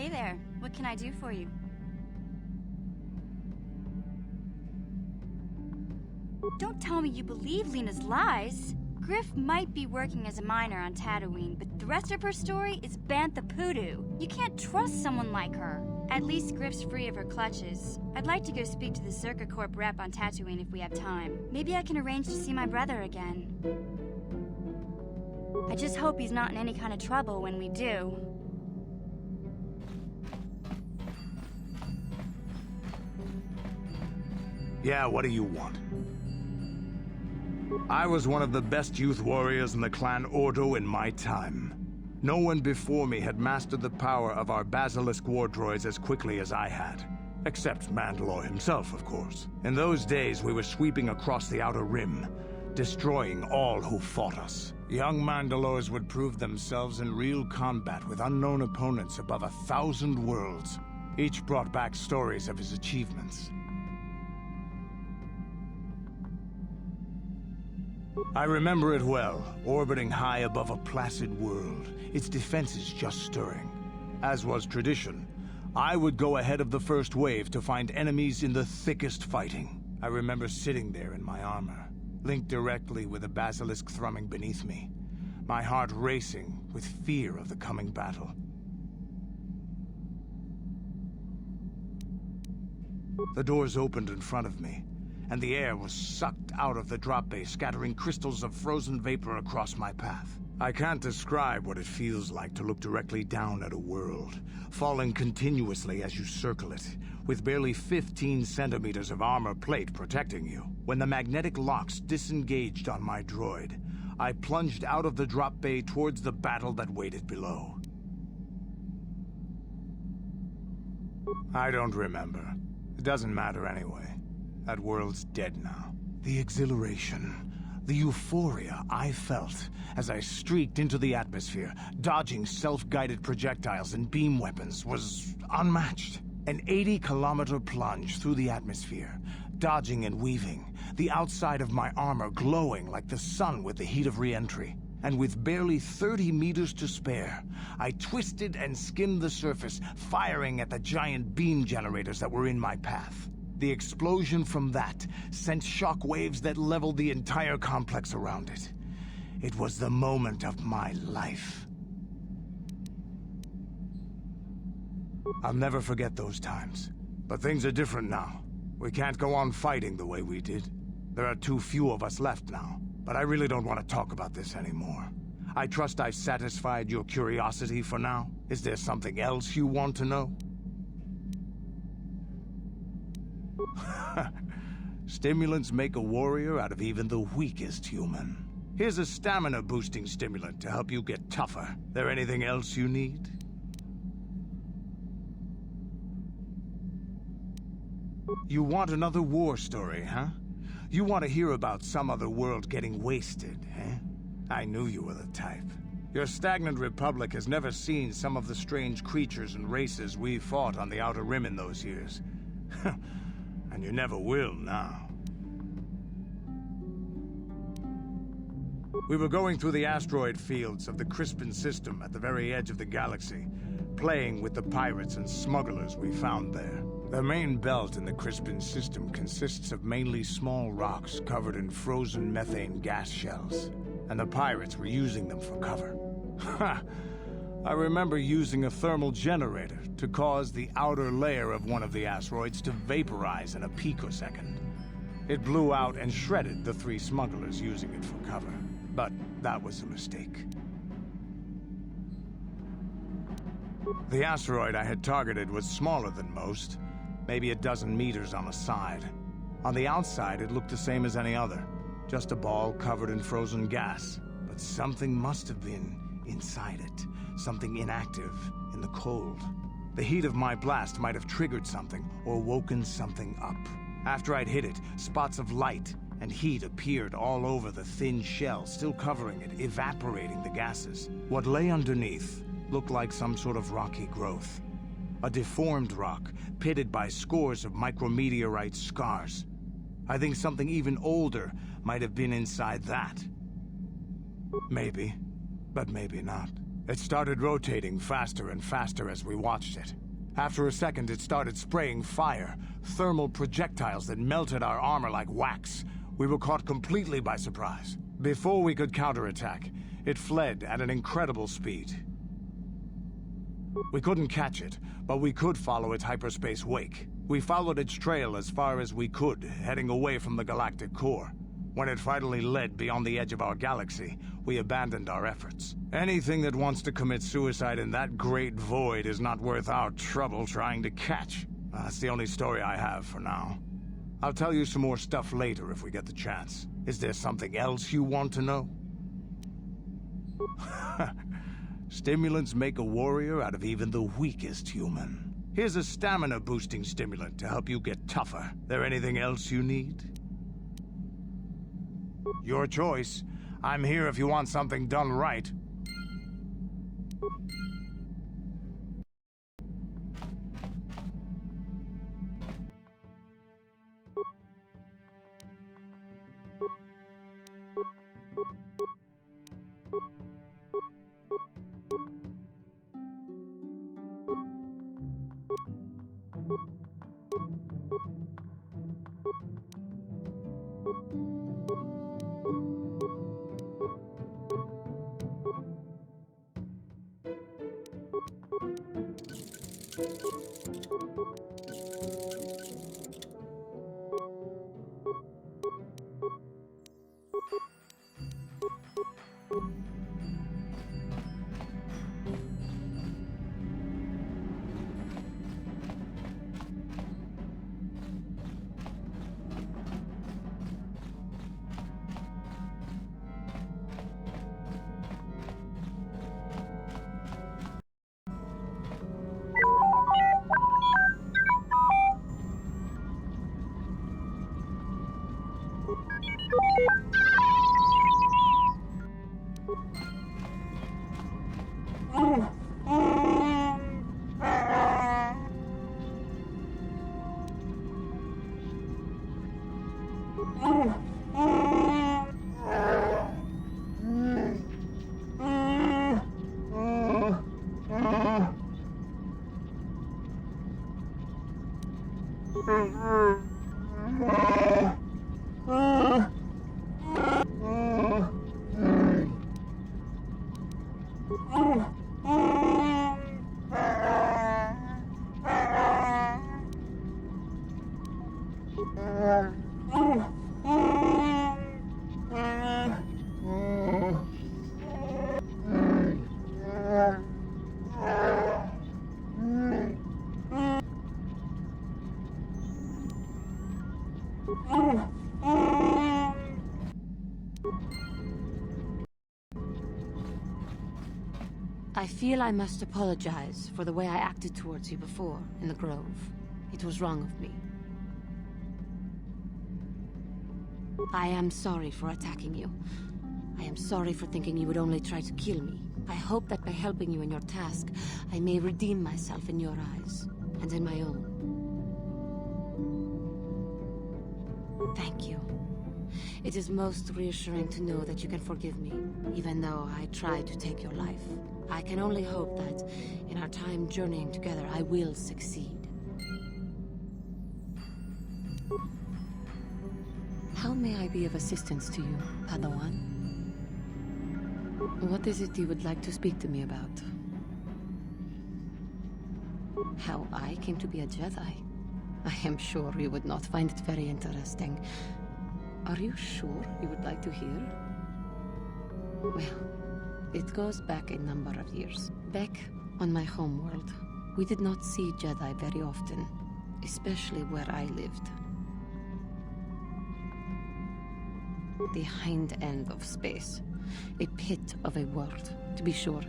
Hey there, what can I do for you? Don't tell me you believe Lena's lies. Griff might be working as a miner on Tatooine, but the rest of her story is Bantha Poodoo. You can't trust someone like her. At least Griff's free of her clutches. I'd like to go speak to the Circa Corp rep on Tatooine if we have time. Maybe I can arrange to see my brother again. I just hope he's not in any kind of trouble when we do. Yeah, what do you want? I was one of the best youth warriors in the clan Ordo in my time. No one before me had mastered the power of our basilisk war droids as quickly as I had. Except Mandalore himself, of course. In those days, we were sweeping across the Outer Rim, destroying all who fought us. Young Mandalores would prove themselves in real combat with unknown opponents above 1,000 worlds. Each brought back stories of his achievements. I remember it well, orbiting high above a placid world, its defenses just stirring. As was tradition, I would go ahead of the first wave to find enemies in the thickest fighting. I remember sitting there in my armor, linked directly with the basilisk thrumming beneath me, my heart racing with fear of the coming battle. The doors opened in front of me, and the air was sucked out of the drop bay, scattering crystals of frozen vapor across my path. I can't describe what it feels like to look directly down at a world, falling continuously as you circle it, with barely 15 centimeters of armor plate protecting you. When the magnetic locks disengaged on my droid, I plunged out of the drop bay towards the battle that waited below. I don't remember. It doesn't matter anyway. That world's dead now. The exhilaration, the euphoria I felt as I streaked into the atmosphere, dodging self-guided projectiles and beam weapons, was unmatched. An 80-kilometer plunge through the atmosphere, dodging and weaving, the outside of my armor glowing like the sun with the heat of re-entry. And with barely 30 meters to spare, I twisted and skimmed the surface, firing at the giant beam generators that were in my path. The explosion from that sent shock waves that leveled the entire complex around it. It was the moment of my life. I'll never forget those times. But things are different now. We can't go on fighting the way we did. There are too few of us left now. But I really don't want to talk about this anymore. I trust I've satisfied your curiosity for now. Is there something else you want to know? Stimulants make a warrior out of even the weakest human. Here's a stamina-boosting stimulant to help you get tougher. There anything else you need? You want another war story, huh? You want to hear about some other world getting wasted, eh? I knew you were the type. Your stagnant republic has never seen some of the strange creatures and races we fought on the Outer Rim in those years. And you never will now. We were going through the asteroid fields of the Crispin system at the very edge of the galaxy, playing with the pirates and smugglers we found there. The main belt in the Crispin system consists of mainly small rocks covered in frozen methane gas shells, and the pirates were using them for cover. Ha! I remember using a thermal generator to cause the outer layer of one of the asteroids to vaporize in a picosecond. It blew out and shredded the 3 smugglers using it for cover. But that was a mistake. The asteroid I had targeted was smaller than most, maybe a dozen meters on a side. On the outside, it looked the same as any other, just a ball covered in frozen gas. But something must have been inside it, something inactive in the cold. The heat of my blast might have triggered something or woken something up. After I'd hit it, spots of light and heat appeared all over the thin shell, still covering it, evaporating the gases. What lay underneath looked like some sort of rocky growth. A deformed rock, pitted by scores of micrometeorite scars. I think something even older might have been inside that. Maybe, but maybe not. It started rotating faster and faster as we watched it. After a second, it started spraying fire, thermal projectiles that melted our armor like wax. We were caught completely by surprise. Before we could counterattack, it fled at an incredible speed. We couldn't catch it, but we could follow its hyperspace wake. We followed its trail as far as we could, heading away from the galactic core. When it finally led beyond the edge of our galaxy, we abandoned our efforts. Anything that wants to commit suicide in that great void is not worth our trouble trying to catch. That's the only story I have for now. I'll tell you some more stuff later if we get the chance. Is there something else you want to know? Stimulants make a warrior out of even the weakest human. Here's a stamina-boosting stimulant to help you get tougher. There anything else you need? Your choice. I'm here if you want something done right. I feel I must apologize for the way I acted towards you before, in the Grove. It was wrong of me. I am sorry for attacking you. I am sorry for thinking you would only try to kill me. I hope that by helping you in your task, I may redeem myself in your eyes, and in my own. Thank you. It is most reassuring to know that you can forgive me, even though I tried to take your life. I can only hope that, in our time journeying together, I will succeed. How may I be of assistance to you, Padawan? What is it you would like to speak to me about? How I came to be a Jedi? I am sure you would not find it very interesting. Are you sure you would like to hear? Well, it goes back a number of years. Back on my homeworld, we did not see Jedi very often, especially where I lived. The hind end of space, a pit of a world, to be sure,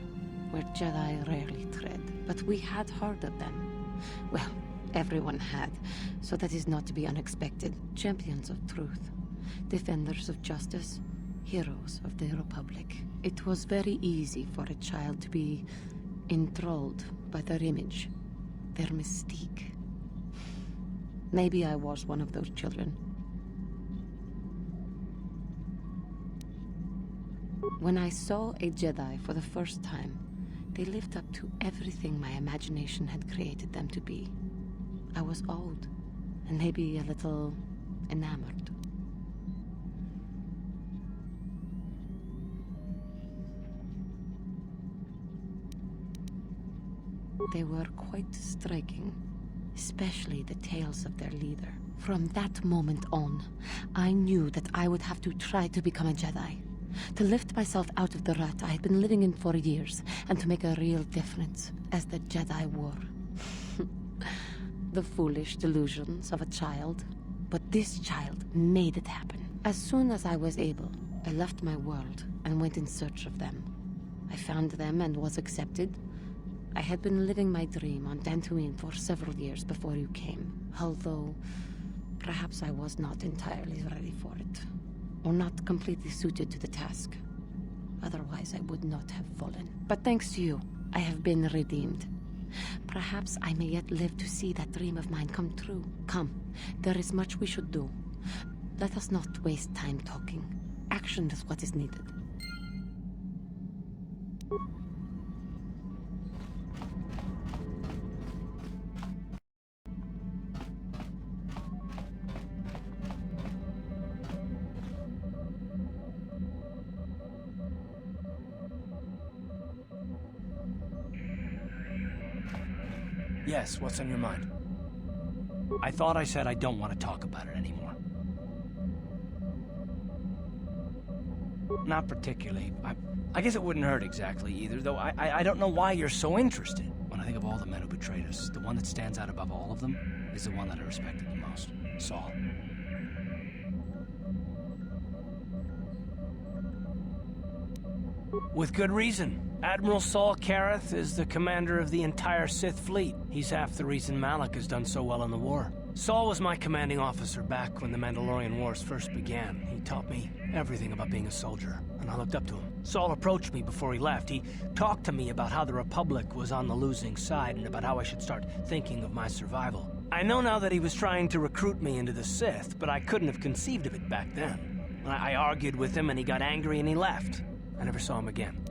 where Jedi rarely tread. But we had heard of them. Well, everyone had, so that is not to be unexpected. Champions of truth, defenders of justice, heroes of the Republic. It was very easy for a child to be enthralled by their image, their mystique. Maybe I was one of those children. When I saw a Jedi for the first time, They lived up to everything my imagination had created them to be. I was awed, and maybe a little enamored. They were quite striking, especially the tales of their leader. From that moment on, I knew that I would have to try to become a Jedi. To lift myself out of the rut I had been living in for years, and to make a real difference, as the Jedi wore. The foolish delusions of a child. But this child made it happen. As soon as I was able, I left my world and went in search of them. I found them and was accepted. I had been living my dream on Dantooine for several years before you came, although perhaps I was not entirely ready for it, or not completely suited to the task. Otherwise, I would not have fallen. But thanks to you, I have been redeemed. Perhaps I may yet live to see that dream of mine come true. Come, there is much we should do. Let us not waste time talking. Action is what is needed. Yes, what's on your mind? I thought I said I don't want to talk about it anymore. Not particularly. I guess it wouldn't hurt exactly either, though I don't know why you're so interested. When I think of all the men who betrayed us, the one that stands out above all of them is the one that I respected the most. Saul. With good reason. Admiral Saul Kareth is the commander of the entire Sith fleet. He's half the reason Malak has done so well in the war. Saul was my commanding officer back when the Mandalorian Wars first began. He taught me everything about being a soldier, and I looked up to him. Saul approached me before he left. He talked to me about how the Republic was on the losing side and about how I should start thinking of my survival. I know now that he was trying to recruit me into the Sith, but I couldn't have conceived of it back then. I argued with him and he got angry and he left. I never saw him again.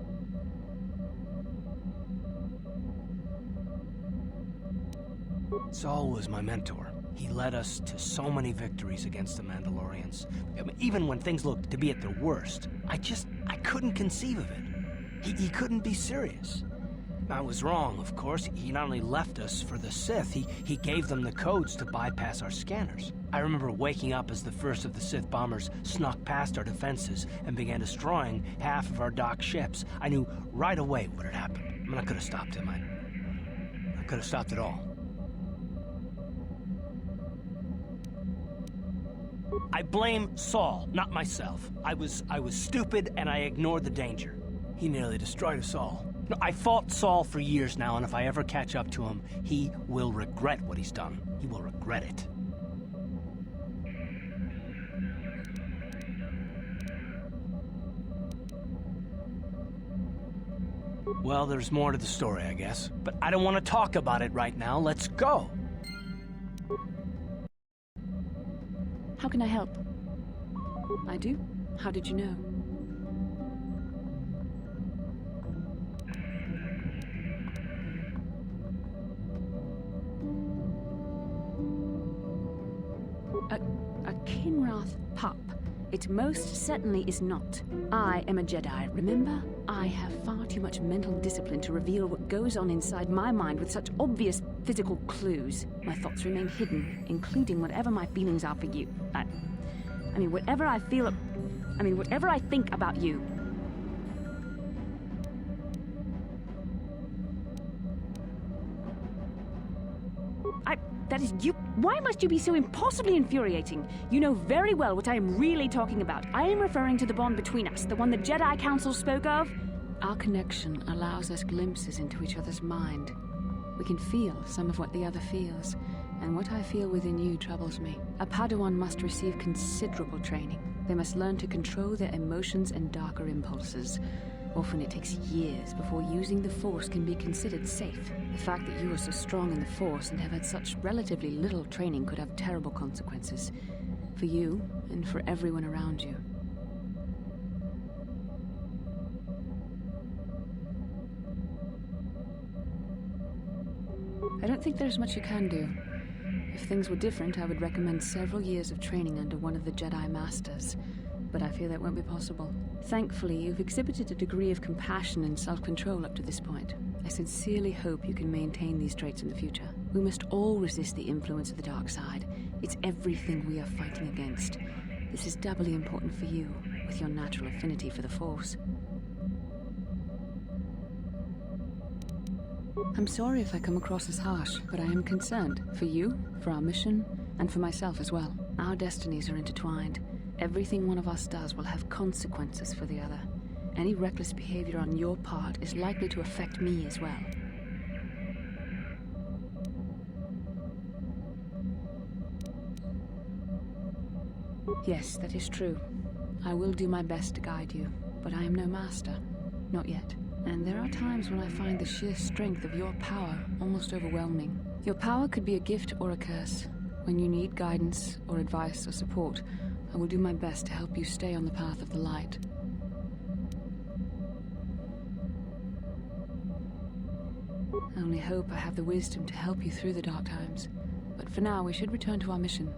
Saul was my mentor. He led us to so many victories against the Mandalorians. I mean, even when things looked to be at their worst, I couldn't conceive of it. He couldn't be serious. I was wrong, of course. He not only left us for the Sith, he gave them the codes to bypass our scanners. I remember waking up as the first of the Sith bombers snuck past our defenses and began destroying half of our docked ships. I knew right away what had happened. I mean, I could have stopped him. I could have stopped it all. I blame Saul, not myself. I was stupid and I ignored the danger. He nearly destroyed us all. No, I fought Saul for years now, and if I ever catch up to him, he will regret what he's done. He will regret it. Well, there's more to the story, I guess. But I don't want to talk about it right now. Let's go. How can I help? I do? How did you know? A Kinrath pup. It most certainly is not. I am a Jedi, remember? I have far too much mental discipline to reveal what goes on inside my mind with such obvious physical clues. My thoughts remain hidden, including whatever my feelings are for you. I mean, whatever I feel... whatever I think about you. That is you. Why must you be so impossibly infuriating? You know very well what I am really talking about. I am referring to the bond between us, the one the Jedi Council spoke of. Our connection allows us glimpses into each other's mind. We can feel some of what the other feels, and what I feel within you troubles me. A Padawan must receive considerable training. They must learn to control their emotions and darker impulses. Often it takes years before using the Force can be considered safe. The fact that you are so strong in the Force and have had such relatively little training could have terrible consequences. For you, and for everyone around you. I don't think there's much you can do. If things were different, I would recommend several years of training under one of the Jedi Masters, but I fear that won't be possible. Thankfully, you've exhibited a degree of compassion and self-control up to this point. I sincerely hope you can maintain these traits in the future. We must all resist the influence of the dark side. It's everything we are fighting against. This is doubly important for you, with your natural affinity for the Force. I'm sorry if I come across as harsh, but I am concerned. For you, for our mission, and for myself as well. Our destinies are intertwined. Everything one of us does will have consequences for the other. Any reckless behavior on your part is likely to affect me as well. Yes, that is true. I will do my best to guide you, but I am no master. Not yet. And there are times when I find the sheer strength of your power almost overwhelming. Your power could be a gift or a curse. When you need guidance or advice or support, I will do my best to help you stay on the path of the light. I only hope I have the wisdom to help you through the dark times. But for now, we should return to our mission.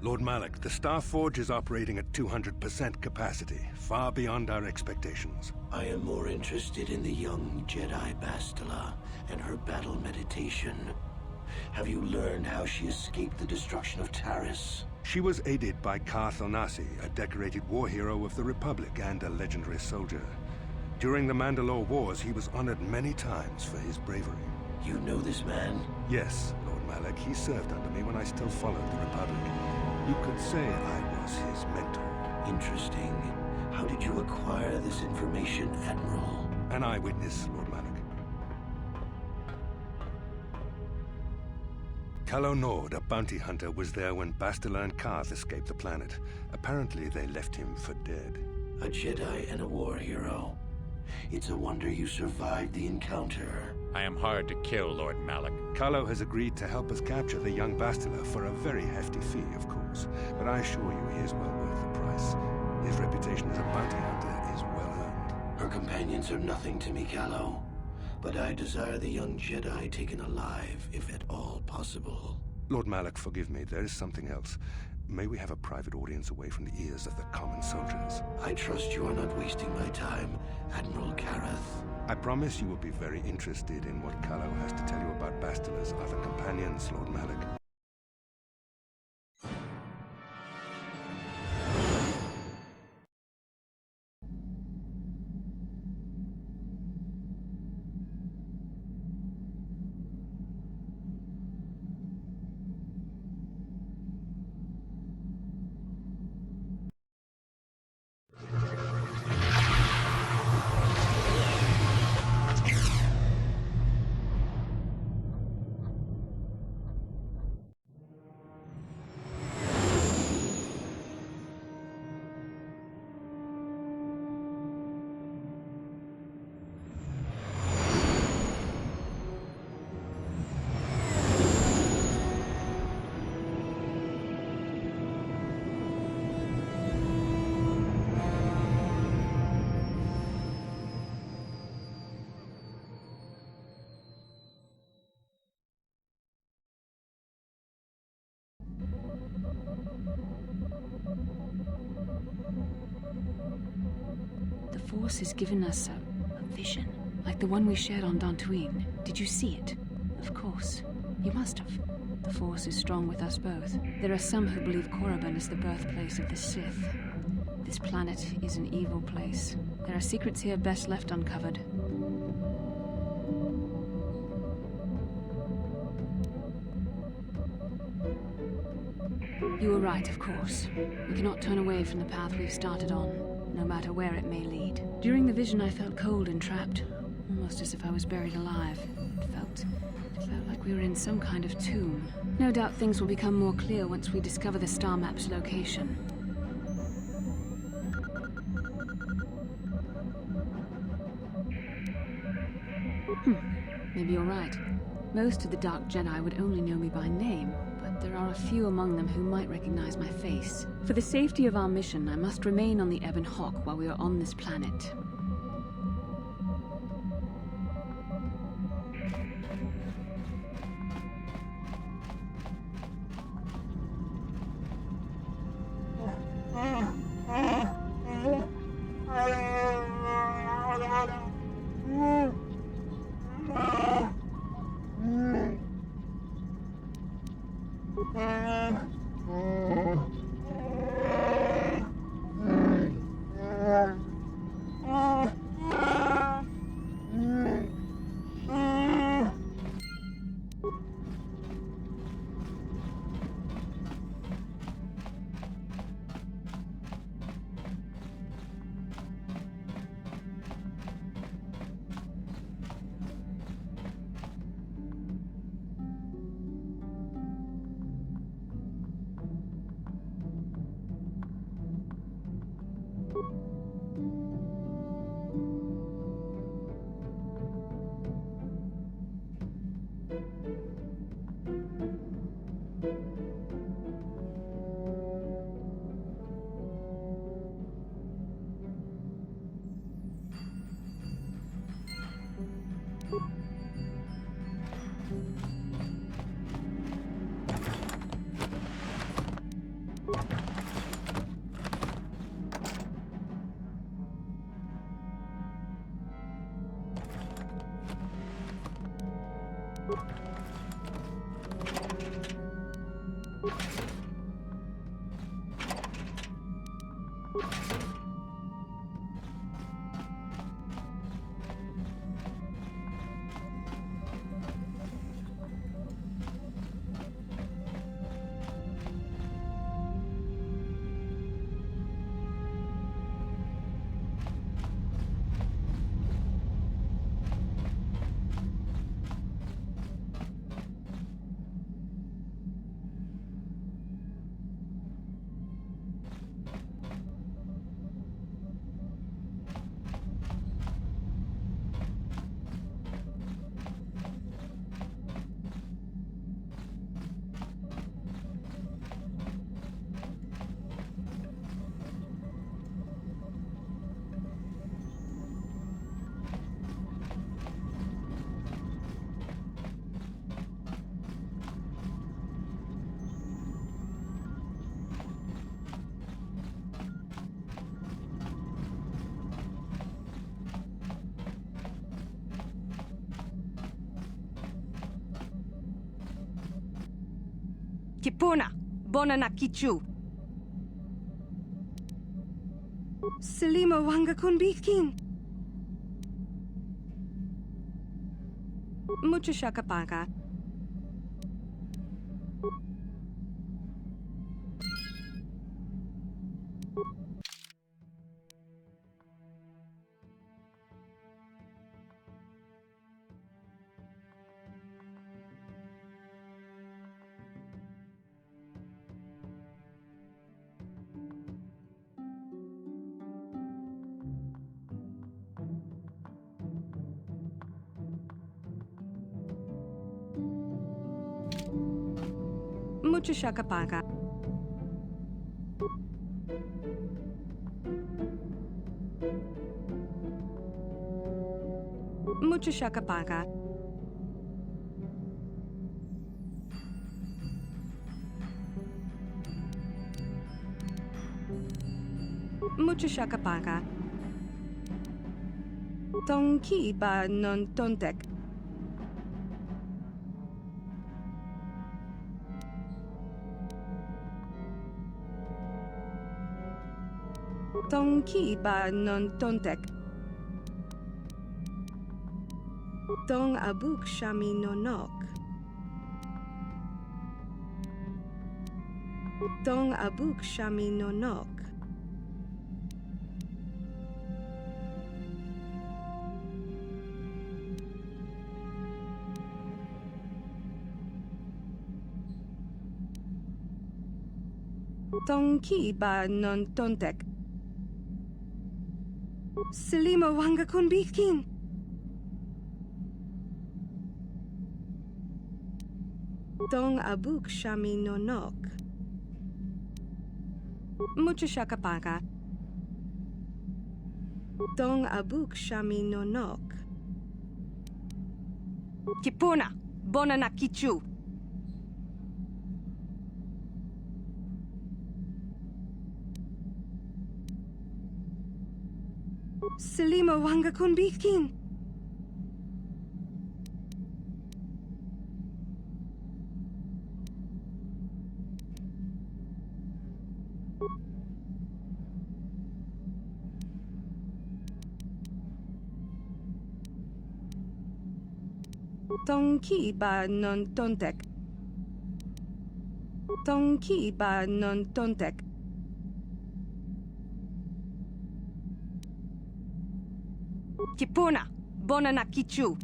Lord Malak, the Star Forge is operating at 200% capacity, far beyond our expectations. I am more interested in the young Jedi Bastila and her battle meditation. Have you learned how she escaped the destruction of Taris? She was aided by Karth Onasi, a decorated war hero of the Republic and a legendary soldier. During the Mandalore Wars, he was honored many times for his bravery. You know this man? Yes, Lord Malak. He served under me when I still followed the Republic. You could say I was his mentor. Interesting. How did you acquire this information, Admiral? An eyewitness, Lord Malak. Calo Nord, a bounty hunter, was there when Bastila and Karth escaped the planet. Apparently, they left him for dead. A Jedi and a war hero. It's a wonder you survived the encounter. I am hard to kill, Lord Malak. Calo has agreed to help us capture the young Bastila for a very hefty fee, of course. But I assure you, he is well worth the price. His reputation as a bounty hunter is well earned. Her companions are nothing to me, Calo. But I desire the young Jedi taken alive, if at all possible. Lord Malak, forgive me. There is something else. May we have a private audience away from the ears of the common soldiers? I trust you are not wasting my time, Admiral Karath. I promise you will be very interested in what Calo has to tell you about Bastila's other companions, Lord Malak. Force has given us a vision, like the one we shared on Dantooine. Did you see it? Of course. You must have. The Force is strong with us both. There are some who believe Korriban is the birthplace of the Sith. This planet is an evil place. There are secrets here best left uncovered. You were right, of course. We cannot turn away from the path we've started on, no matter where it may lead. During the vision, I felt cold and trapped, almost as if I was buried alive. It felt like we were in some kind of tomb. No doubt things will become more clear once we discover the star map's location. Maybe you're right. Most of the Dark Jedi would only know me by name, but there are a few among them who might recognize my face. For the safety of our mission, I must remain on the Ebon Hawk while we are on this planet. Kipuna, bona na kichu. Selima wanga kunbikin. Mucho shakapaka. Mucho shakapaka. Mucho shakapaka. Mucho shakapaka. Tonki ba non tontek. Tonki ba non tontek. Tong abuk shami no nok. Tong abuk shami no nok. Tonki ba non tontek. Selima wanga kun bitkin. Tong abuk shami no nok. Mucho shakapaka. Tong abuk shami no nok. Kipuna, bona na kichu. Selima wanga kun bitkin. Tonki ba non tontek. Tonki ba non tontek. Kipuna, bona na kichu.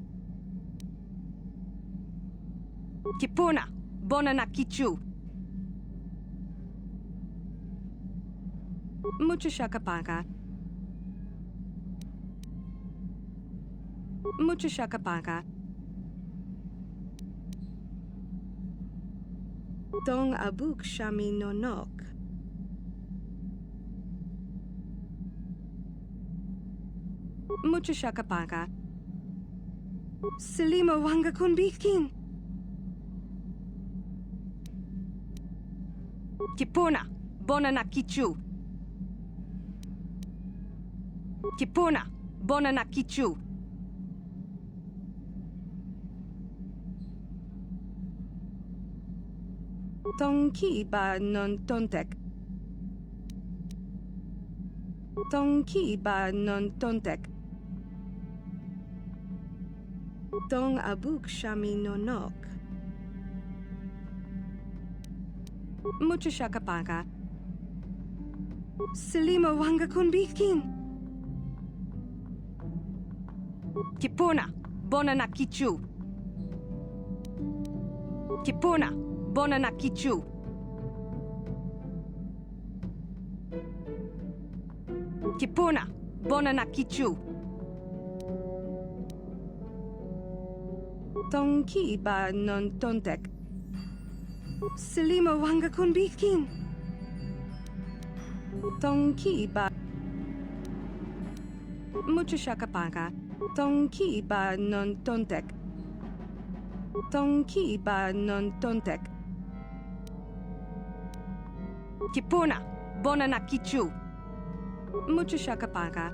Kipuna, bona na kichu. Mucho shakapaka. Mucho shakapaka. Tong abuk shami no nok. Mucho shakapaka. Selima wanga kun bitkin. Kipuna, bona na kichu. Kipuna, bona na kichu. Tonki ba non tontek. Tonki ba non tontek. Tong abuk shami no nok. Mucho shakapaka. Selima wanga kun bitkin. Kipuna, bona na kichu. Kipuna, bona na kichu. Kipuna, bona na kichu. Tonki ba non tontek. Selima wanga kun bitkin. Tonki ba. Mucho shakapaka. Tonki ba non tontek. Tonki ba non tontek. Kipuna, bona na kichu. Mucho shakapaka.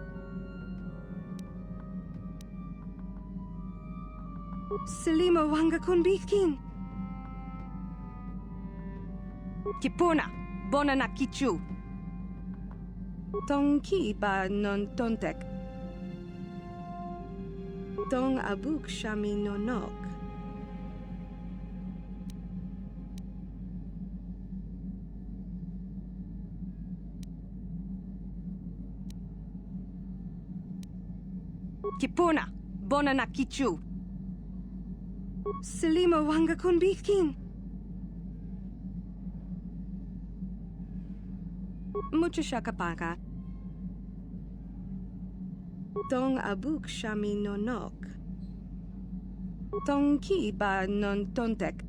Selima wanga kun bitkin. Kipuna, bona na kichu. Tonki ba non tontek. Tong abuk shami no nok. Kipuna, bona na kichu. Selima wanga kun bitkin. Mucho shakapaka. Tong abuk shami no nok. Tonki ba non tontek.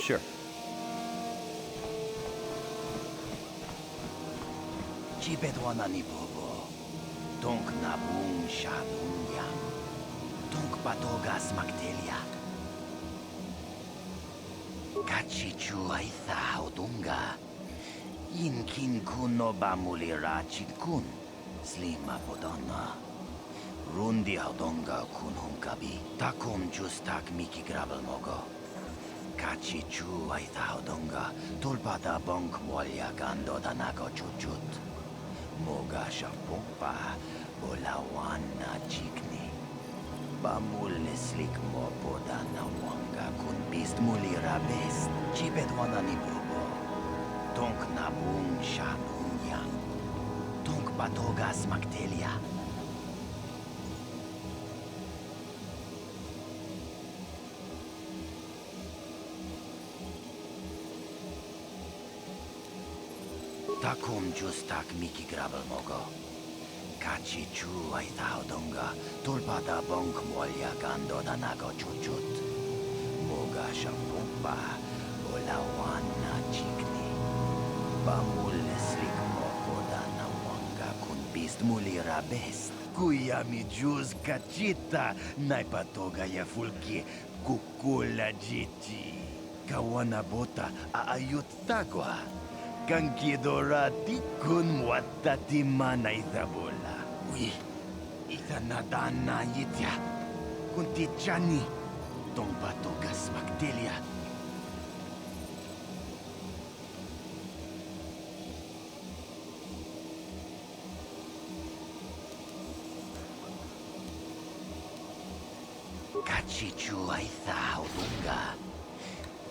Sure. Chibedwanani bobo. Tonk nabung shadungyang. Tonk patogas magdelia. Kachichu aitha haudunga. Inkin kuno bamulira chikun. Slima podonna. Rundi haudonga kun hunkabi. Takum justak miki grabel mogo. Kachichu aitha haudonga. Tulpada bonk molya gando danago chuchut. Moga shapumpa. Bolawana chikni. Bamul slik mo podana wanga kun bist mulira best. Chibedwana ni bobo. Tonk nabung shanung yang. Tonk patogas magdelia. Takum justak miki grabel mogo. Kachichu aitha haudonga. Tulpada bonk molya gando danago chuchut. Moga shapumpa. Bolawana chikni. Bamul slik mo podana wanga kun bist mulira best. Kuya mi juz kachita. Naipatoga ya fulki. Kukula jiti. Kawana bota aayut tagwa. Kankidorati kun watati mana ithabola. Uy, ithanadana yitya. Kunti chani. Tompatogas magdelia. Kachichu aitha haudunga.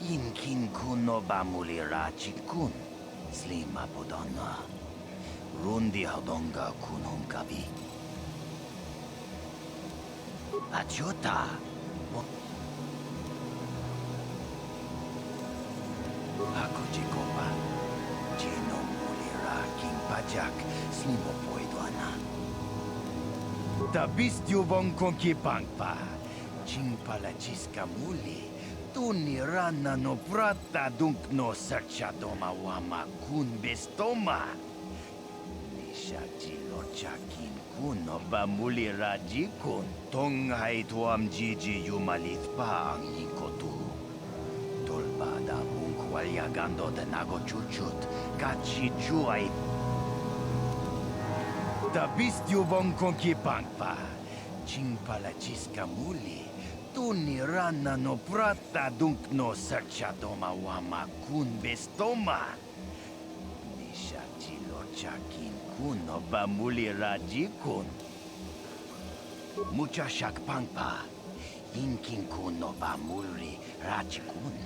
Inkin kuno bamulira chikun. Slima podonna. Rundi haudonga kun hunkabi. Achuta. Ako chikopa. Chino mulira king pajak. Slimo poidwana. Tabistyo bong konki pangpa. Ching palachiska muli. Tunirana no prata dunk no searcha doma wama kun bestoma. Nisha jilo chakin kun no bamuli raji kun. Tong hai tuam jiji yumalit pa ang yinkotu. Tolbada bunk walyagando de nago chuchut. Kachi juay. Tabistyo bong konki pangpa. Ching palachiska muli. Tunirana no prata dunk no searcha doma wama kun bestoma. Nisha jilo chakin kun no bamuli raji kun. Mucha shak pangpa. Inkin kun no bamuli raji kun.